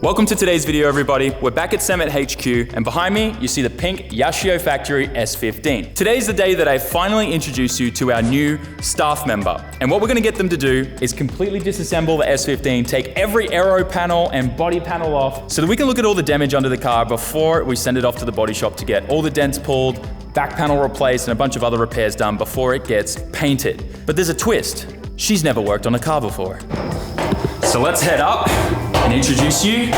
Welcome to today's video, everybody. We're back at SAMMIT HQ, and behind me, you see the pink Yashio Factory S15. Today's the day that I finally introduce you to our new staff member. And what we're gonna get them to do is completely disassemble the S15, take every aero panel and body panel off, so that we can look at all the damage under the car before we send it off to the body shop to get all the dents pulled, back panel replaced, and a bunch of other repairs done before it gets painted. But there's a twist. She's never worked on a car before. So let's head up and introduce you.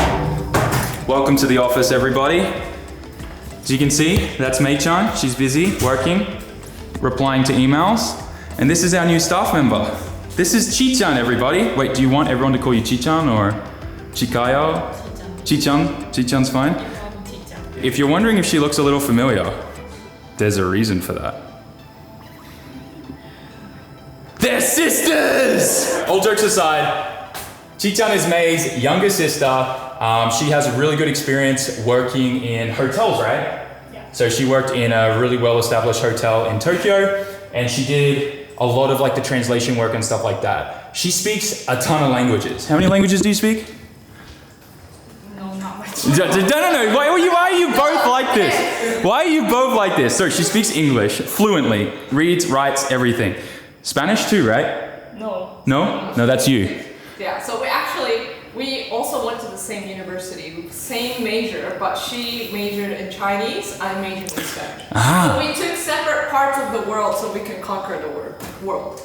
Welcome to the office, everybody. As you can see, that's Mei-chan. She's busy working, replying to emails. And this is our new staff member. This is Chi-chan, everybody. Wait, do you want everyone to call you Chi-chan or Chikayo? Chi-chan. Chi-chan's fine. If you're wondering if she looks a little familiar, there's a reason for that. They're sisters! All jokes aside, Chi-chan is Mei's younger sister. She has a really good experience working in hotels, right? Yeah. So she worked in a really well-established hotel in Tokyo, and she did a lot of like the translation work and stuff like that. She speaks a ton of languages. How many languages do you speak? No, not much. No. Why are you both like this? Why are you both like this? So she speaks English fluently, reads, writes, everything. Spanish too, right? No. No? No, that's you. Yeah, so we also went to the same university, same major, but she majored in Chinese, I majored in Spanish. So we took separate parts of the world so we can conquer the world.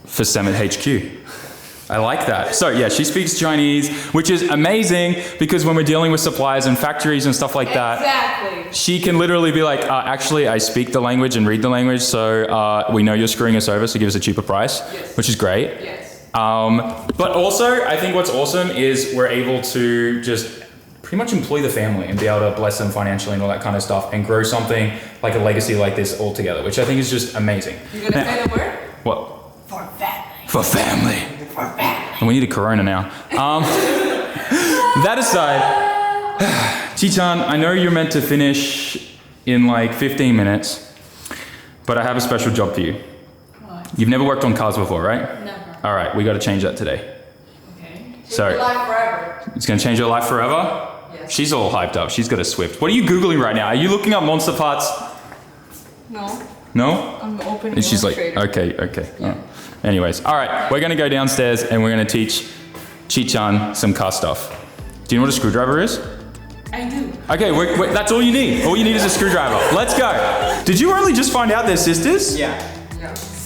For SAMMIT HQ. I like that. So yeah, she speaks Chinese, which is amazing because when we're dealing with suppliers and factories and stuff like that, she can literally be like, actually, I speak the language and read the language, so we know you're screwing us over, so give us a cheaper price, which is great. Yes. But also, I think what's awesome is we're able to just pretty much employ the family and be able to bless them financially and all that kind of stuff and grow something like a legacy like this all together, which I think is just amazing. You're gonna say the word? What? For family. For family. For family. And we need a Corona now. That aside, Chi-chan, I know you're meant to finish in like 15 minutes, but I have a special job for you. What? You've never worked on cars before, right? Never. All right, we got to change that today. Okay. So, your life forever. It's going to change your life forever? Yes. She's She's all hyped up. She's got a Swift. What are you Googling right now? Are you looking up monster parts? No. No? I'm open. And she's like, okay. Yeah. Anyways, all right, we're going to go downstairs and we're going to teach Chi-chan some car stuff. Do you know what a screwdriver is? I do. Okay, that's all you need. All you need is a screwdriver. Let's go. Did you only just find out they're sisters? Yeah.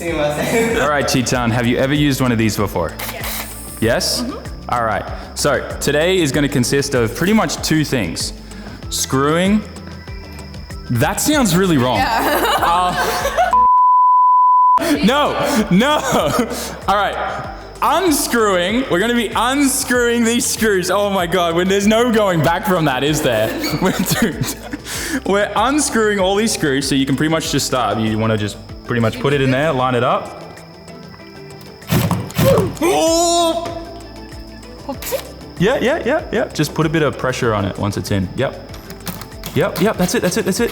All right, Chi-chan, have you ever used one of these before? Yes. Yes? Mm-hmm. All right, so today is going to consist of pretty much two things. Screwing. That sounds really wrong. Yeah. No. All right, unscrewing. We're going to be unscrewing these screws. Oh my God, when there's no going back from that, is there? We're unscrewing all these screws, so you can pretty much just start. You want to just pretty much put it in there, line it up. Oh! Yeah. Just put a bit of pressure on it once it's in. Yep. That's it.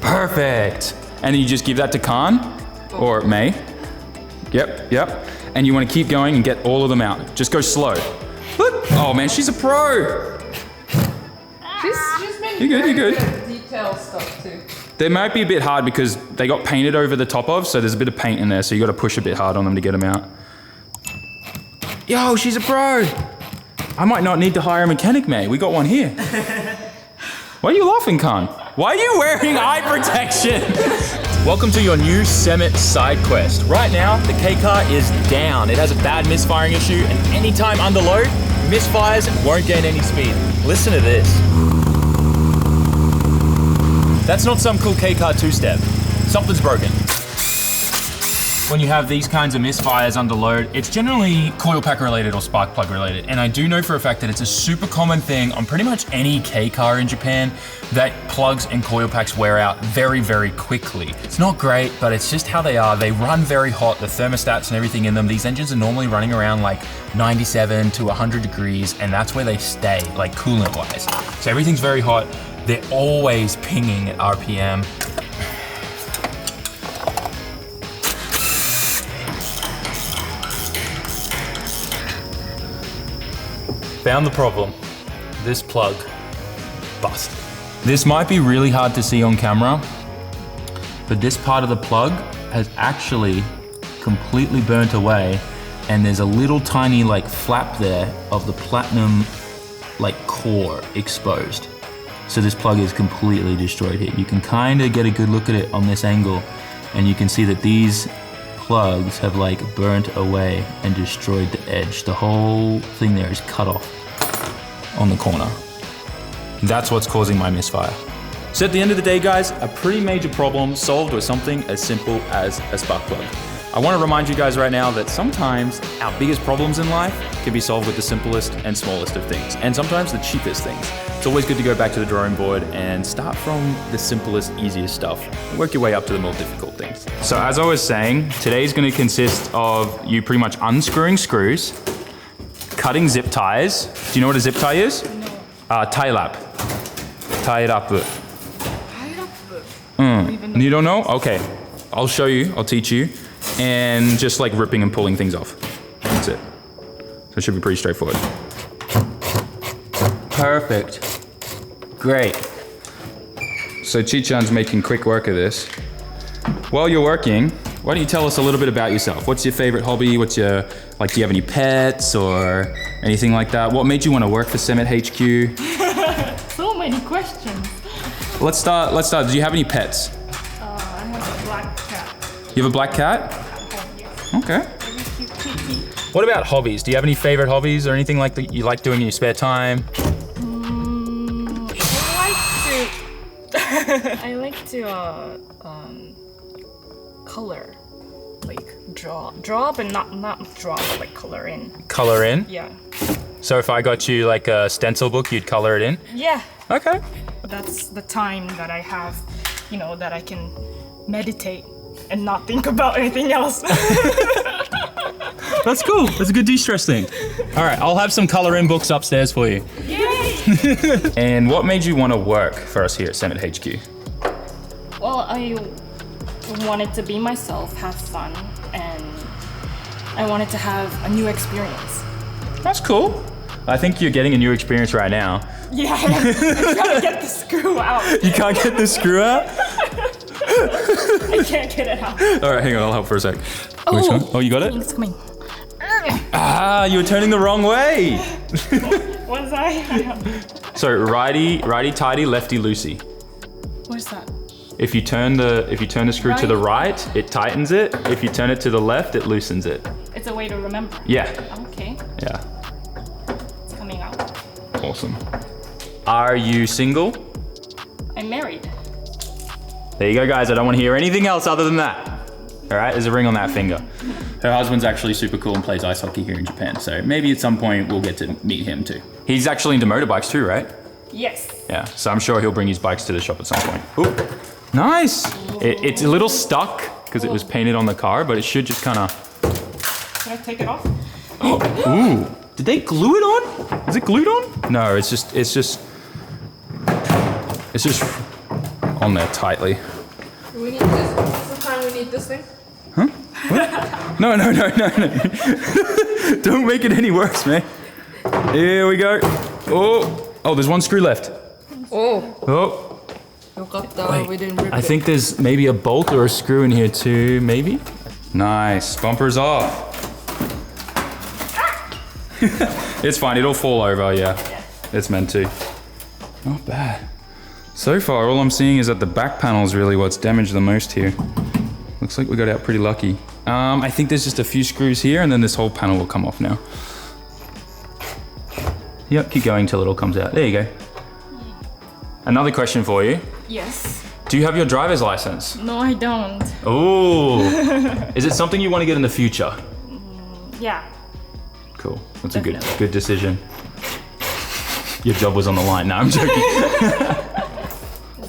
Perfect. And then you just give that to Khan or Mei. Yep. And you want to keep going and get all of them out. Just go slow. Oh man, she's a pro. She's been You're good. Detailed stuff too. They might be a bit hard because they got painted over the top of, so there's a bit of paint in there, so you got to push a bit hard on them to get them out. Yo, she's a pro. I might not need to hire a mechanic, mate. We got one here. Why are you laughing, Khan? Why are you wearing eye protection? Welcome to your new SAMMIT side quest. Right now, the K car is down. It has a bad misfiring issue, and anytime under load, misfires and won't gain any speed. Listen to this. That's not some cool K car two-step. Something's broken. When you have these kinds of misfires under load, it's generally coil pack related or spark plug related. And I do know for a fact that it's a super common thing on pretty much any K car in Japan that plugs and coil packs wear out very, very quickly. It's not great, but it's just how they are. They run very hot, the thermostats and everything in them. These engines are normally running around like 97 to 100 degrees, and that's where they stay, like coolant wise. So everything's very hot. They're always pinging at RPM. Found the problem. this plug busted. This might be really hard to see on camera, but this part of the plug has actually completely burnt away, and there's a little tiny like flap there of the platinum like core exposed. So this plug is completely destroyed here. You can kind of get a good look at it on this angle, and you can see that these plugs have like burnt away and destroyed the edge. The whole thing there is cut off on the corner. That's what's causing my misfire. So at the end of the day, guys, a pretty major problem solved with something as simple as a spark plug. I want to remind you guys right now that sometimes our biggest problems in life can be solved with the simplest and smallest of things, and sometimes the cheapest things. It's always good to go back to the drawing board and start from the simplest, easiest stuff, and work your way up to the more difficult things. So as I was saying, today's going to consist of you pretty much unscrewing screws, cutting zip ties. Do you know what a zip tie is? No. Tie lap. Tie it up. You don't know? Okay. I'll show you. I'll teach you. And just like ripping and pulling things off. That's it. So it should be pretty straightforward. Perfect. Great. So Chichan's making quick work of this. While you're working, why don't you tell us a little bit about yourself? What's your favorite hobby? What's your, like, do you have any pets or anything like that? What made you want to work for SAMMIT HQ? So many questions. Let's start. Do you have any pets? I have a black cat. You have a black cat? Yes. Okay. Very cute kitty. What about hobbies? Do you have any favorite hobbies or anything like that you like doing in your spare time? I like to color, like draw, but not draw, but like color in. Color in? Yeah. So if I got you like a stencil book, you'd color it in? Yeah. Okay. That's the time that I have, you know, that I can meditate and not think about anything else. That's cool. That's a good de-stress thing. All right, I'll have some color in books upstairs for you. Yay! And what made you want to work for us here at SAMMIT HQ? Well, I wanted to be myself, have fun, and I wanted to have a new experience. That's cool. I think you're getting a new experience right now. Yeah, I'm trying to get the screw out. You can't get the screw out? I can't get it out. All right, hang on, I'll help for a sec. Oh, which one? Oh, you got it? It's coming. Ah, you were turning the wrong way. Was I? So righty tighty, lefty loosey. What's that? If you turn the screw to the right, it tightens it. If you turn it to the left, it loosens it. It's a way to remember. Yeah. Okay, Yeah. it's coming out. Awesome. Are you single? I'm married. There you go, guys. I don't want to hear anything else other than that. All right, there's a ring on that finger. Her husband's actually super cool and plays ice hockey here in Japan, so maybe at some point we'll get to meet him too. He's actually into motorbikes too, right? Yes. Yeah, so I'm sure he'll bring his bikes to the shop at some point. Ooh, nice. It's a little stuck because it was painted on the car, but it should just kind of... Can I take it off? Ooh, did they glue it on? Is it glued on? No, it's just on there tightly. We need this. This is the time we need this thing. Huh? What? No. Don't make it any worse, man. Here we go. Oh, there's one screw left. Oh. Wait, we didn't rip it. I think there's maybe a bolt or a screw in here too, maybe? Nice, bumper's off. It's fine, it'll fall over, yeah. It's meant to. Not bad. So far, all I'm seeing is that the back panel is really what's damaged the most here. Looks like we got out pretty lucky. I think there's just a few screws here and then this whole panel will come off now. Yep, keep going till it all comes out. There you go. Another question for you. Yes. Do you have your driver's license? No, I don't. Oh. Is it something you want to get in the future? Yeah. Cool. That's Definitely. a good decision. Your job was on the line. No, I'm joking.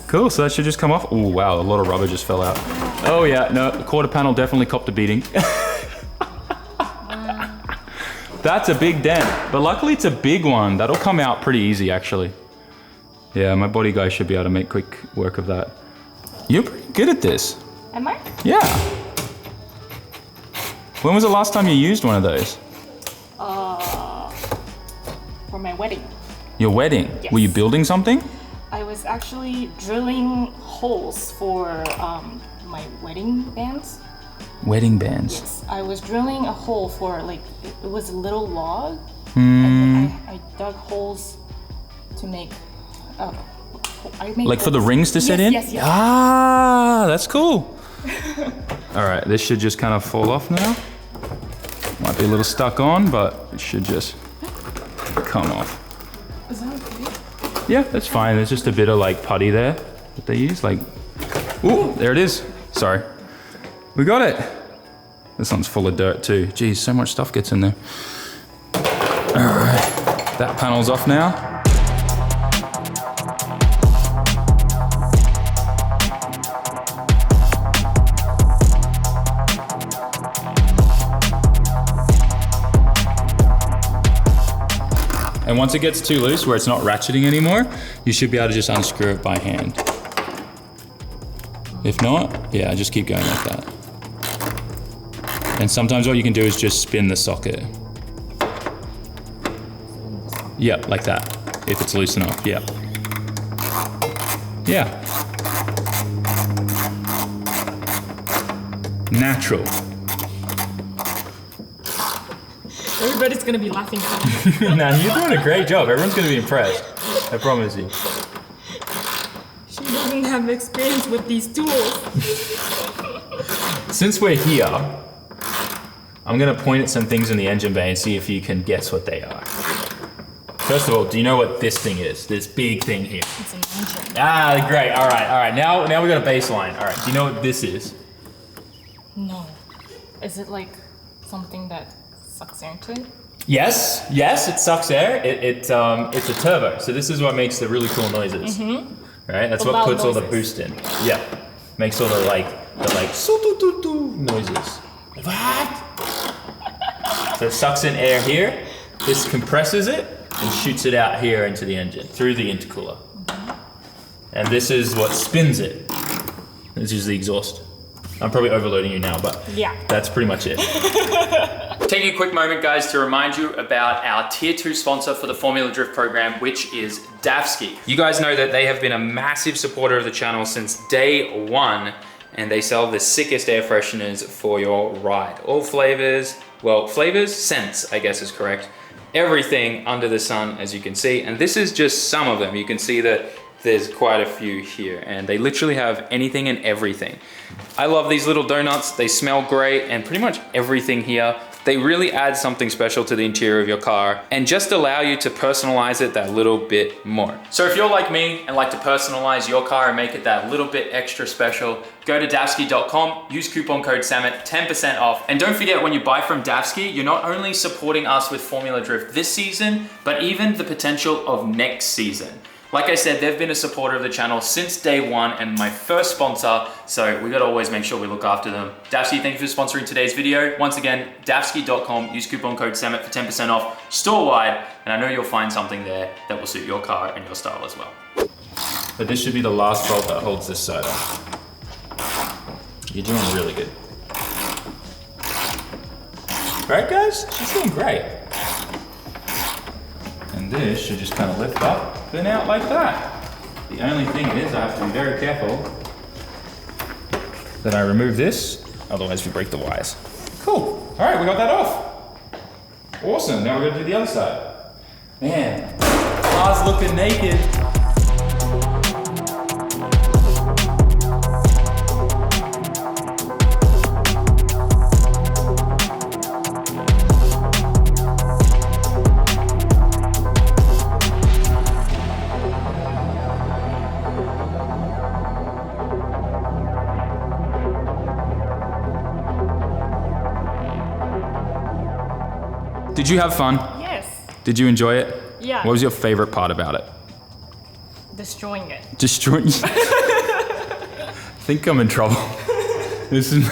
Cool, so that should just come off. Oh wow, a lot of rubber just fell out. Oh yeah, no, the quarter panel definitely copped a beating. That's a big dent, but luckily it's a big one. That'll come out pretty easy actually. Yeah, my body guy should be able to make quick work of that. You're pretty good at this. Am I? Yeah. When was the last time you used one of those? For my wedding. Your wedding? Yes. Were you building something? I was actually drilling holes for my wedding bands. Wedding bands? Yes, I was drilling a hole for like, it was a little log. And then I dug holes to make, like for the rings to sit in? Yes, yes. Ah, that's cool. All right, this should just kind of fall off now. Might be a little stuck on, but it should just come off. Is that okay? Yeah, that's fine. There's just a bit of like putty there that they use. Like, ooh, there it is. Sorry. We got it. This one's full of dirt too. Geez, so much stuff gets in there. All right, that panel's off now. And once it gets too loose where it's not ratcheting anymore, you should be able to just unscrew it by hand. If not, yeah, just keep going like that. And sometimes what you can do is just spin the socket. Yeah, like that, if it's loose enough, yeah. Yeah. Natural. Everybody's gonna be laughing at me. Nah, you're doing a great job. Everyone's gonna be impressed. I promise you. She doesn't have experience with these tools. Since we're here, I'm gonna point at some things in the engine bay and see if you can guess what they are. First of all, do you know what this thing is? This big thing here. It's an engine. Ah, great. All right. Now we got a baseline. All right. Do you know what this is? No. Is it like something that sucks air into it? Yes. It sucks air. It's a turbo. So this is what makes the really cool noises. Right? That's what puts all the boost in. Yeah. Makes all the like noises. So it sucks in air here. This compresses it and shoots it out here into the engine through the intercooler. And this is what spins it. This is the exhaust. I'm probably overloading you now, but yeah, that's pretty much it. Taking a quick moment, guys, to remind you about our Tier 2 sponsor for the Formula Drift program, which is Davski. You guys know that they have been a massive supporter of the channel since day one, and they sell the sickest air fresheners for your ride. All flavors, scents, I guess is correct. Everything under the sun, as you can see, and this is just some of them. You can see that there's quite a few here, and they literally have anything and everything. I love these little donuts. They smell great, and pretty much everything here, they really add something special to the interior of your car and just allow you to personalize it that little bit more. So if you're like me and like to personalize your car and make it that little bit extra special, go to davski.com, use coupon code SAMMIT, 10% off. And don't forget, when you buy from Davski, you're not only supporting us with Formula Drift this season, but even the potential of next season. Like I said, they've been a supporter of the channel since day one and my first sponsor, so we gotta always make sure we look after them. Davski, thank you for sponsoring today's video. Once again, davski.com, use coupon code SAMMIT for 10% off store-wide, and I know you'll find something there that will suit your car and your style as well. But this should be the last bolt that holds this side on. You're doing really good. Right, guys? She's doing great. And this should just kind of lift up, then out like that. The only thing is I have to be very careful that I remove this, otherwise we break the wires. Cool. All right, we got that off. Awesome, now we're gonna do the other side. Man, car's looking naked. Did you have fun? Yes. Did you enjoy it? Yeah. What was your favorite part about it? Destroying it. Destroying it? I think I'm in trouble. This is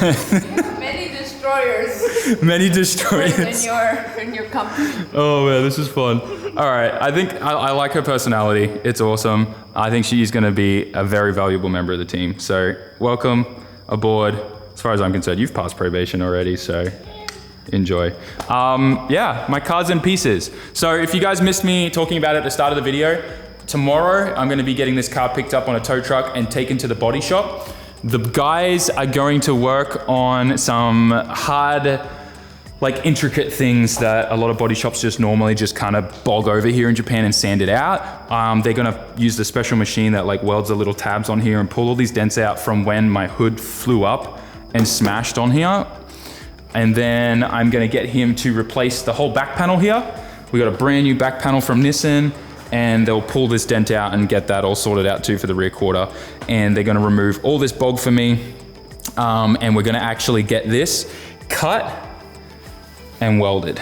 Many destroyers many destroyers. in your company. Oh man, this is fun. All right, I think I like her personality. It's awesome. I think she's gonna be a very valuable member of the team. So welcome aboard. As far as I'm concerned, you've passed probation already, so enjoy. Yeah, my car's in pieces. So if you guys missed me talking about it at the start of the video, tomorrow I'm gonna be getting this car picked up on a tow truck and taken to the body shop. The guys are going to work on some hard, like intricate things that a lot of body shops just normally just kind of bog over here in Japan and sand it out. They're gonna use the special machine that like welds the little tabs on here and pull all these dents out from when my hood flew up and smashed on here. And then I'm gonna get him to replace the whole back panel here. We got a brand new back panel from Nissan, and they'll pull this dent out and get that all sorted out too for the rear quarter. And they're gonna remove all this bog for me. And we're gonna actually get this cut and welded.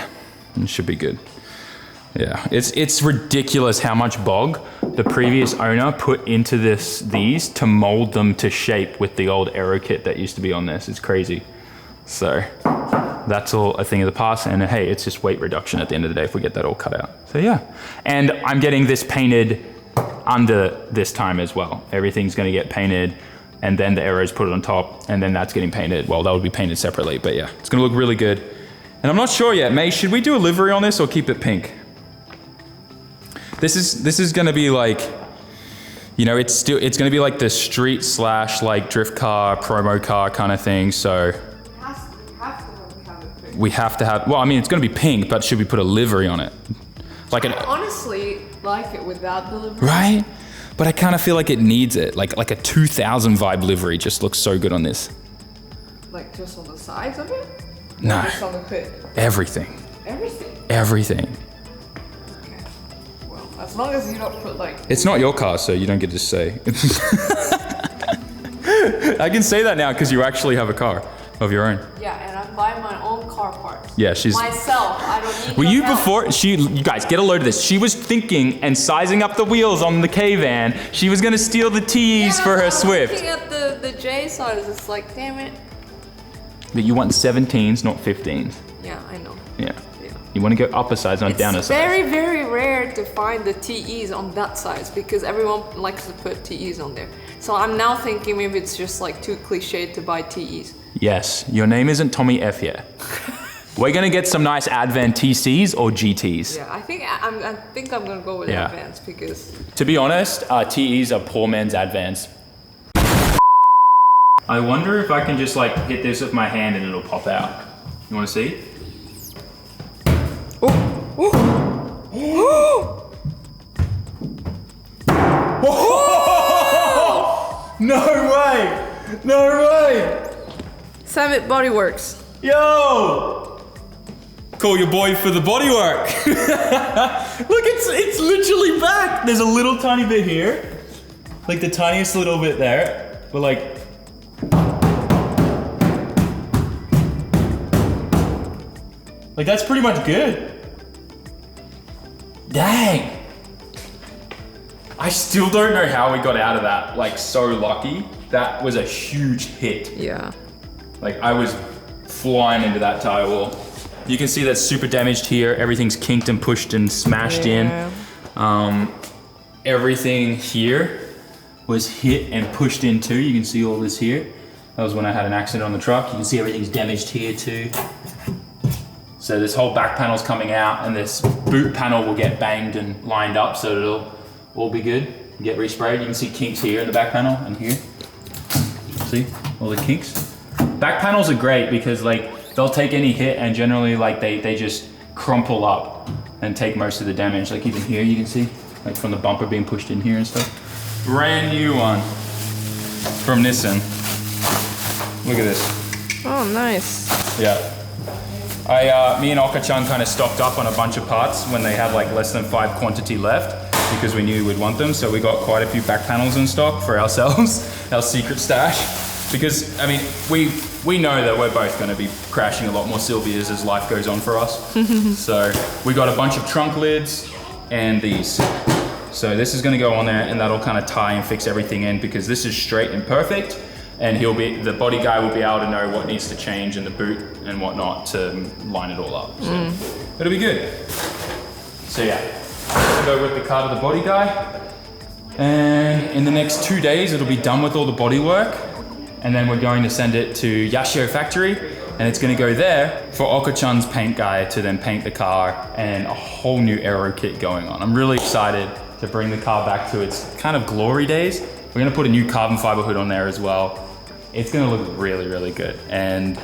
It should be good. Yeah, it's ridiculous how much bog the previous owner put into these to mold them to shape with the old aero kit that used to be on this. It's crazy. So that's all a thing of the past, and hey, it's just weight reduction at the end of the day if we get that all cut out. So yeah, and I'm getting this painted under this time as well. Everything's gonna get painted, and then the arrows put it on top, and then that's getting painted. Well, that would be painted separately, but yeah, it's gonna look really good. And I'm not sure yet, May, should we do a livery on this or keep it pink? This is gonna be like, you know, it's gonna be like the street / like drift car, promo car kind of thing, so. We have to have, well, I mean, it's gonna be pink, but should we put a livery on it? Like I honestly like it without the livery. Right? But I kind of feel like it needs it. Like a 2000 vibe livery just looks so good on this. Like just on the sides of it? No. Or just on the hood? Everything. Everything? Everything. Okay. Well, as long as you don't put like... It's not your car, so you don't get to say. I can say that now because you actually have a car of your own. Yeah, and I'm buying my own car parts. Yeah, she's... Myself, I don't need Were you help. before, you guys, get a load of this. She was thinking and sizing up the wheels on the K-Van. She was gonna steal the T's for her Swift. Looking at the J size, it's like, damn it. But you want 17s, not 15s. Yeah, I know. Yeah. You want to go upper size, not downer size. It's very, very rare to find the TEs on that size because everyone likes to put TEs on there. So I'm now thinking maybe it's just like too cliched to buy TEs. Yes, your name isn't Tommy F yet. We're gonna get some nice Advan TCs or GTs. Yeah, I think I'm gonna go with Advance because... To be honest, TEs are poor man's Advans. I wonder if I can just like hit this with my hand and it'll pop out. You wanna see? No way! No way! SAMMIT Body Works. Yo! Call your boy for the body work. Look, it's literally back. There's a little tiny bit here. Like the tiniest little bit there. But like... Like that's pretty much good. Dang. I still don't know how we got out of that, like so lucky. That was a huge hit. Yeah. Like I was flying into that tire wall. You can see that's super damaged here. Everything's kinked and pushed and smashed in. Everything here was hit and pushed in too. You can see all this here. That was when I had an accident on the truck. You can see everything's damaged here too. So this whole back panel's coming out and this boot panel will get banged and lined up so it'll all be good. Get resprayed. You can see kinks here in the back panel and here. See all the kinks? Back panels are great because like they'll take any hit and generally like they just crumple up and take most of the damage. Like even here you can see like from the bumper being pushed in here and stuff. Brand new one from Nissan. Look at this. Oh, nice. Yeah. Me and Oka-chan kind of stocked up on a bunch of parts when they had like less than 5 quantity left because we knew we'd want them. So we got quite a few back panels in stock for ourselves, our secret stash. Because, I mean, we know that we're both going to be crashing a lot more Silvias as life goes on for us. So we got a bunch of trunk lids and these. So this is going to go on there and that'll kind of tie and fix everything in because this is straight and perfect. And the body guy will be able to know what needs to change in the boot and whatnot to line it all up. So it'll be good. So yeah, I'll go with the car to the body guy. And in the next 2 days, it'll be done with all the body work. And then we're going to send it to Yashio factory and it's gonna go there for Oko-chan's paint guy to then paint the car, and a whole new aero kit going on. I'm really excited to bring the car back to its kind of glory days. We're gonna put a new carbon fiber hood on there as well. It's gonna look really, really good. And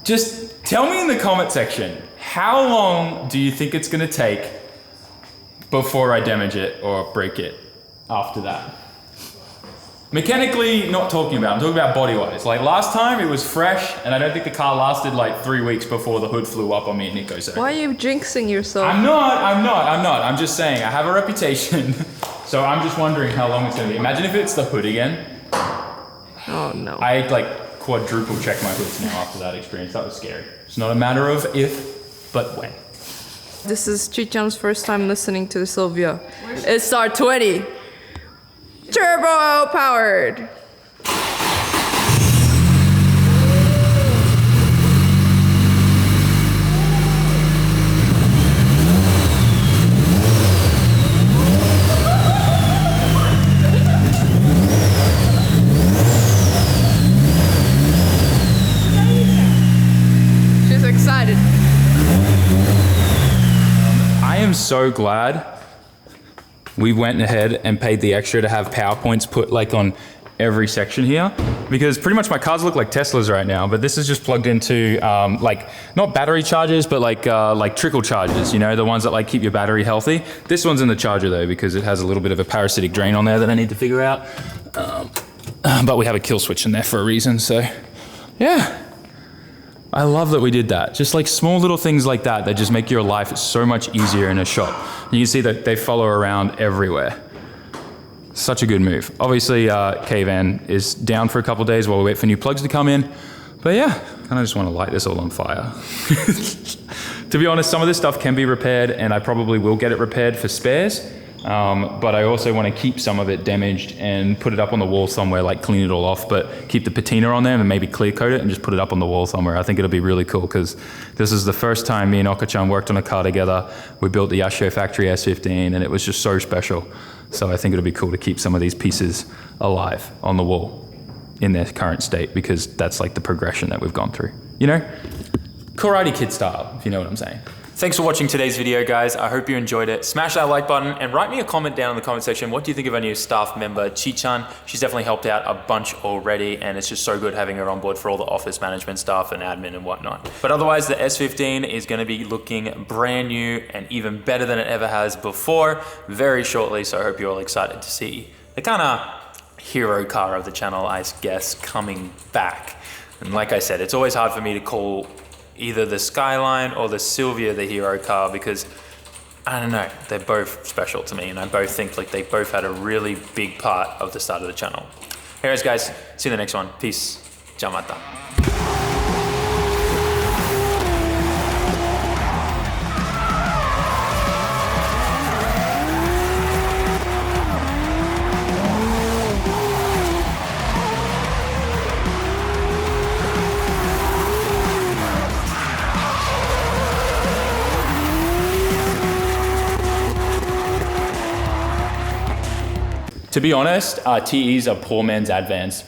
just tell me in the comment section, how long do you think it's gonna take before I damage it or break it after that? Mechanically, not talking about, I'm talking about body-wise. Like last time it was fresh, and I don't think the car lasted like 3 weeks before the hood flew up on me and Nico. So Why are you jinxing yourself? I'm not. I'm just saying, I have a reputation. So I'm just wondering how long it's gonna be. Imagine if it's the hood again. Oh no. I like quadruple check my hoods now after that experience. That was scary. It's not a matter of if, but when. This is Chicham's first time listening to the Silvia. It's our 20. Turbo powered. She's excited. I am so glad we went ahead and paid the extra to have PowerPoints put like on every section here, because pretty much my cars look like Teslas right now, but this is just plugged into like not battery chargers, but like trickle chargers, you know, the ones that like keep your battery healthy. This one's in the charger though, because it has a little bit of a parasitic drain on there that I need to figure out. But we have a kill switch in there for a reason, so yeah. I love that we did that. Just like small little things like that that just make your life so much easier in a shop. You can see that they follow around everywhere. Such a good move. Obviously, K-Van is down for a couple days while we wait for new plugs to come in. But yeah, I kind of just want to light this all on fire. To be honest, some of this stuff can be repaired, and I probably will get it repaired for spares. But I also want to keep some of it damaged and put it up on the wall somewhere, like clean it all off, but keep the patina on there and maybe clear coat it and just put it up on the wall somewhere. I think it'll be really cool because this is the first time me and Oko-chan worked on a car together. We built the Yashio factory S15 and it was just so special. So I think it'll be cool to keep some of these pieces alive on the wall in their current state, because that's like the progression that we've gone through, you know? Karate Kid style, if you know what I'm saying. Thanks for watching today's video, guys. I hope you enjoyed it. Smash that like button and write me a comment down in the comment section. What do you think of our new staff member, Chi-chan? She's definitely helped out a bunch already, and it's just so good having her on board for all the office management stuff and admin and whatnot. But otherwise, the S15 is gonna be looking brand new and even better than it ever has before very shortly, so I hope you're all excited to see the kind of hero car of the channel, I guess, coming back. And like I said, it's always hard for me to call either the Skyline or the Silvia the hero car, because I don't know, they're both special to me, and I both think like they both had a really big part of the start of the channel. Anyways guys, see you in the next one. Peace. Jamata. To be honest, TEs are poor man's Advans.